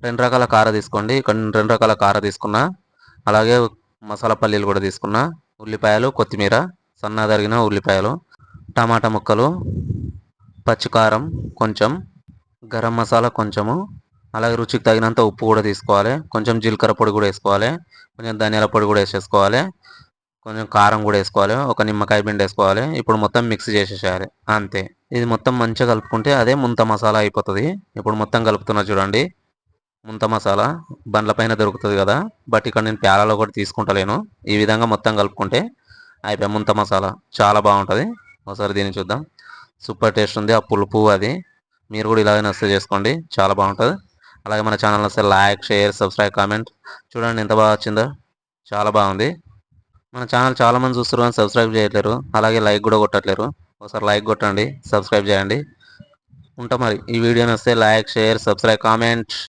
2 రకాల కార తీసుకోండి. ఇక్కడ 2 రకాల కార తీసుకున్నా. అలాగే మసాలా పల్లీలు కూడా తీసుకున్నా. ఉల్లిపాయలు, కొత్తిమీర, సన్నగా తరిగిన ఉల్లిపాయలు, టమాటా ముక్కలు, పచ్చికారం కొంచెం, గరం మసాలా కొంచెము, అలాగే రుచికి తగినంత ఉప్పు కూడా తీసుకోవాలి. కొంచెం జీలకర్ర పొడి కూడా వేసుకోవాలి. కొంచెం ధనియాల పొడి కూడా వేసేసుకోవాలి. కొంచెం కారం కూడా వేసుకోవాలి. ఒక నిమ్మకాయ పిండి వేసుకోవాలి. ఇప్పుడు మొత్తం మిక్స్ చేసేసేయాలి అంతే. ఇది మొత్తం మంచిగా కలుపుకుంటే అదే ముంత మసాలా అయిపోతుంది. ఇప్పుడు మొత్తం కలుపుతున్నా చూడండి. ముంత మసాలా బండ్ల పైన దొరుకుతుంది కదా, బట్ ఇక్కడ నేను ప్యాలలో కూడా తీసుకుంటలేను. ఈ విధంగా మొత్తం కలుపుకుంటే అయిపోయి ముంత మసాలా చాలా బాగుంటుంది. ఒకసారి దీన్ని చూద్దాం. సూపర్ టేస్ట్ ఉంది. ఆ పులుపు అది మీరు కూడా ఇలాగే నస్తే చేసుకోండి, చాలా బాగుంటుంది. అలాగే మన ఛానల్ వస్తే లైక్, షేర్, సబ్స్క్రైబ్, కామెంట్. చూడండి ఎంత బాగా వచ్చిందో, చాలా బాగుంది. మన ఛానల్ చాలామంది చూస్తారు కానీ సబ్స్క్రైబ్ చేయట్లేరు, అలాగే లైక్ కూడా కొట్టట్లేరు. ఒకసారి లైక్ కొట్టండి, సబ్స్క్రైబ్ చేయండి. ఉంటా మరి. ఈ వీడియో నస్తే లైక్, షేర్, సబ్స్క్రైబ్, కామెంట్.